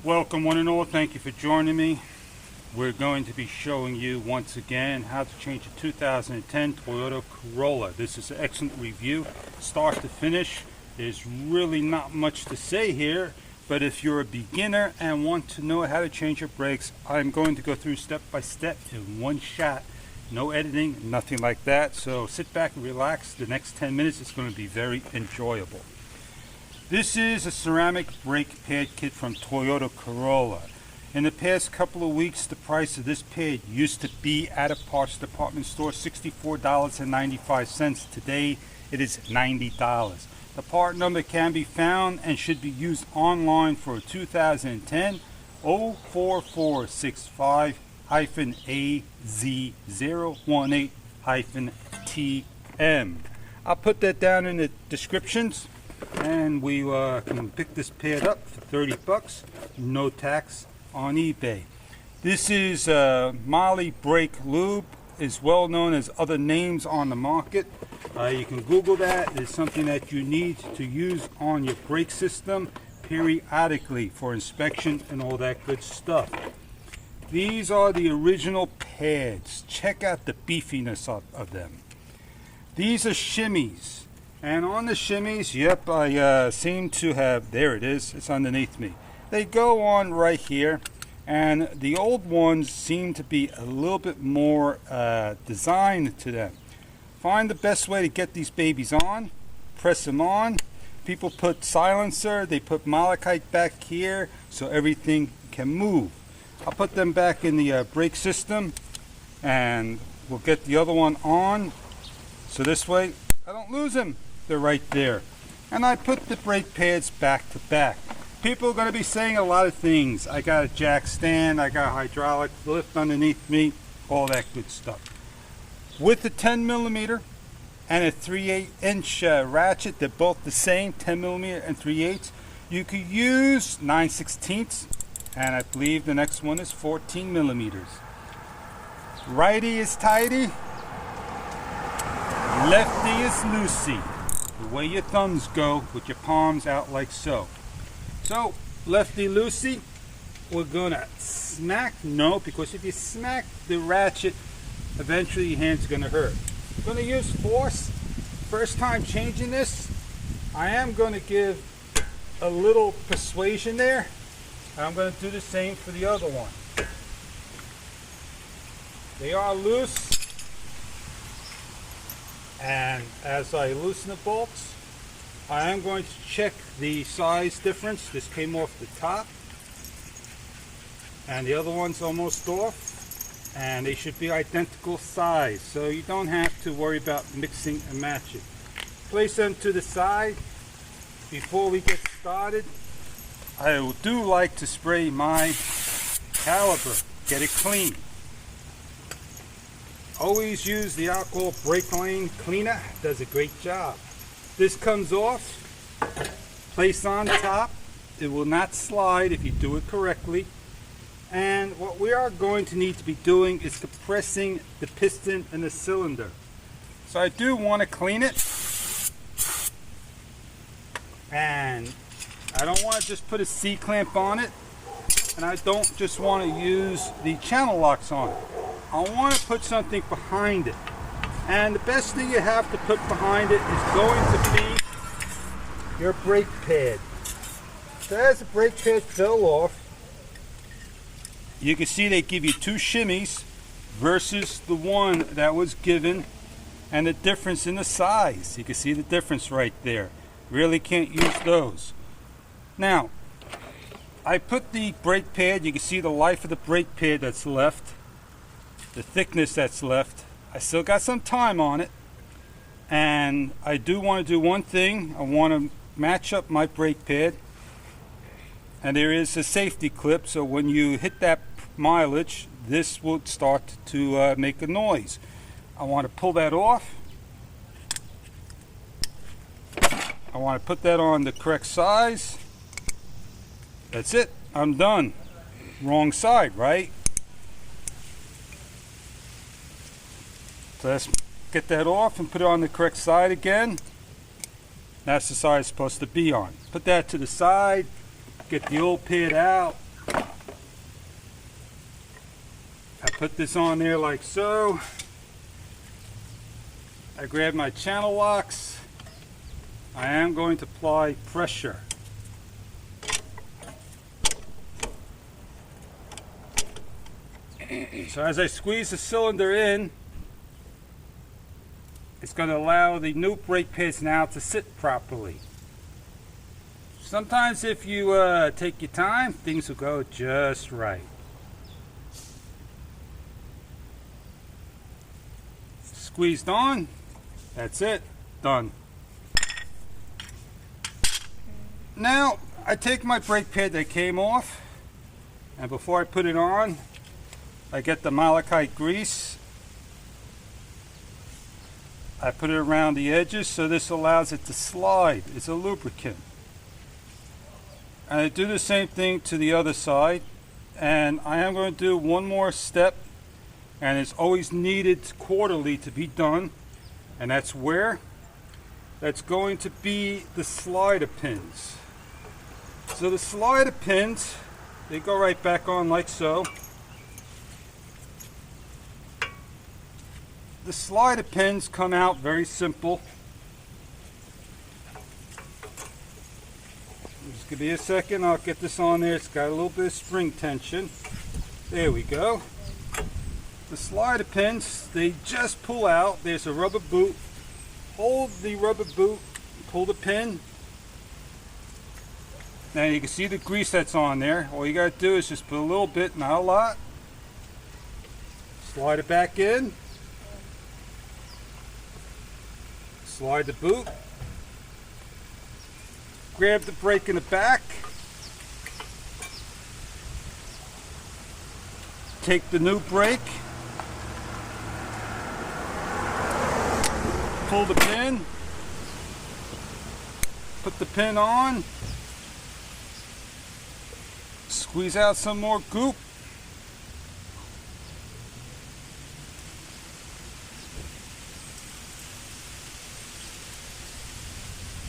Welcome one and all, thank you for joining me. We're going to be showing you once again how to change a 2010 Toyota Corolla. This is an excellent review, start to finish. There's really not much to say here, but if you're a beginner and want to know how to change your brakes, I'm going to go through step by step in one shot. No editing, nothing like that, so sit back and relax. The next 10 minutes is going to be very enjoyable. This is a ceramic brake pad kit from Toyota Corolla. In the past couple of weeks, the price of this pad used to be at a parts department store $64.95. Today, it is $90. The part number can be found and should be used online for a 2010 04465-AZ018-TM. I'll put that down in the descriptions. And we can pick this pad up for 30 bucks, no tax on eBay. This is Molly Brake Lube, is well known as other names on the market. You can Google that. It's something that you need to use on your brake system periodically for inspection and all that good stuff. These are the original pads. Check out the beefiness of them. These are shimmies. And on the shimmies, yep, I seem to have, there it is, it's underneath me. They go on right here, and the old ones seem to be a little bit more designed to them. Find the best way to get these babies on, press them on. People put silencer, they put malachite back here so everything can move. I'll put them back in the brake system, and we'll get the other one on, so this way I don't lose them. They're right there. And I put the brake pads back to back. People are going to be saying a lot of things. I got a jack stand, I got a hydraulic lift underneath me, all that good stuff. With the 10mm and a 3/8 inch ratchet, they're both the same, 10mm and 3/8. You could use 9/16, and I believe the next one is 14mm. Righty is tighty, lefty is loosey. The way your thumbs go with your palms out like so. So, lefty loosey, we're gonna smack, no, because if you smack the ratchet, eventually your hand's gonna hurt. We're gonna use force. First time changing this, I am gonna give a little persuasion there. I'm gonna do the same for the other one. They are loose. And as I loosen the bolts, I am going to check the size difference. This came off the top, and the other one's almost off, and they should be identical size, so you don't have to worry about mixing and matching. Place them to the side. Before we get started, I do like to spray my caliper, get it clean. Always use the alcohol brake line cleaner, does a great job. This comes off, place on top. It will not slide if you do it correctly. And what we are going to need to be doing is compressing the piston and the cylinder. So I do want to clean it. And I don't want to just put a C-clamp on it. And I don't just want to use the channel locks on it. I want to put something behind it. And the best thing you have to put behind it is going to be your brake pad. So as the brake pad fell off, you can see they give you two shimmies versus the one that was given, and the difference in the size. You can see the difference right there. Really can't use those. Now, I put the brake pad, you can see the life of the brake pad that's left. The thickness that's left. I still got some time on it, and I do want to do one thing. I want to match up my brake pad, and there is a safety clip, so when you hit that mileage, this will start to make a noise. I want to pull that off. I want to put that on the correct size. That's it, I'm done. Wrong side, right? So let's get that off and put it on the correct side again. That's the side it's supposed to be on. Put that to the side, get the old pad out, I put this on there like so. I grab my channel locks. I am going to apply pressure. So as I squeeze the cylinder in, it's going to allow the new brake pads now to sit properly. Sometimes if you take your time, things will go just right. Squeezed on, that's it, done. Now I take my brake pad that came off, and before I put it on, I get the malachite grease. I put it around the edges so this allows it to slide. It's a lubricant. And I do the same thing to the other side. And I am going to do one more step, and it's always needed quarterly to be done. And that's where? That's going to be the slider pins. So the slider pins, they go right back on like so. The slider pins come out very simple. Just give me a second, I'll get this on there. It's got a little bit of spring tension. There we go. The slider pins, they just pull out. There's a rubber boot. Hold the rubber boot, pull the pin. Now you can see the grease that's on there. All you got to do is just put a little bit, not a lot. Slide it back in. Slide the boot. Grab the brake in the back. Take the new brake. Pull the pin. Put the pin on. Squeeze out some more goop.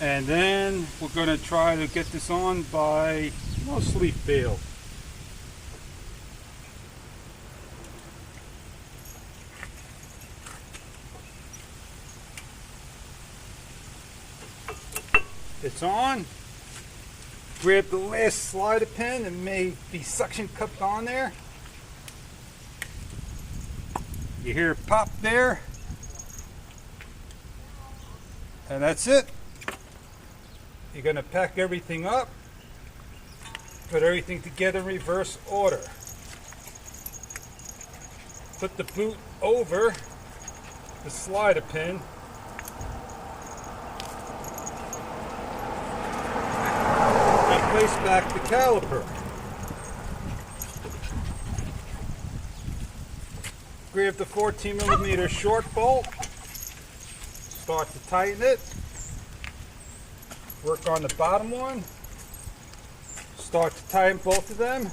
And then we're going to try to get this on by sleeve bail. It's on. Grab the last slider pin and may be suction cupped on there. You hear it pop there. And that's it. You're going to pack everything up, put everything together in reverse order. Put the boot over the slider pin. And place back the caliper. Grab the 14mm short bolt, start to tighten it. Work on the bottom one. Start to tighten both of them.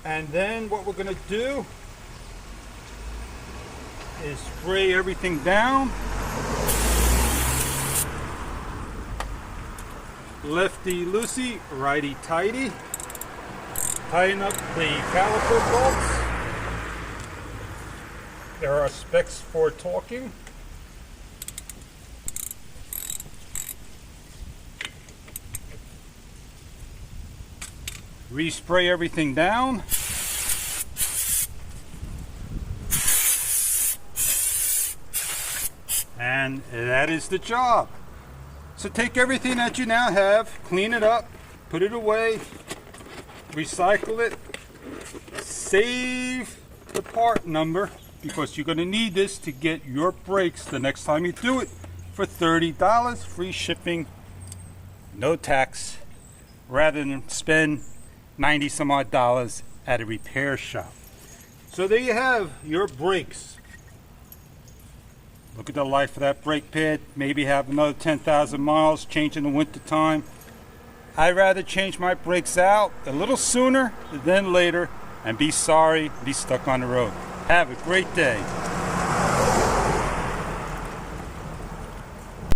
And then what we're going to do is spray everything down. Lefty loosey, righty tighty. Tighten up the caliper bolts. There are specs for torquing. Respray everything down. And that is the job. So take everything that you now have, clean it up, put it away, recycle it, save the part number because you're going to need this to get your brakes the next time you do it for $30, free shipping, no tax, rather than spend 90 some odd dollars at a repair shop. So there you have your brakes. Look at the life of that brake pad. Maybe have another 10,000 miles, change in the winter time. I'd rather change my brakes out a little sooner than later and be sorry, be stuck on the road. Have a great day.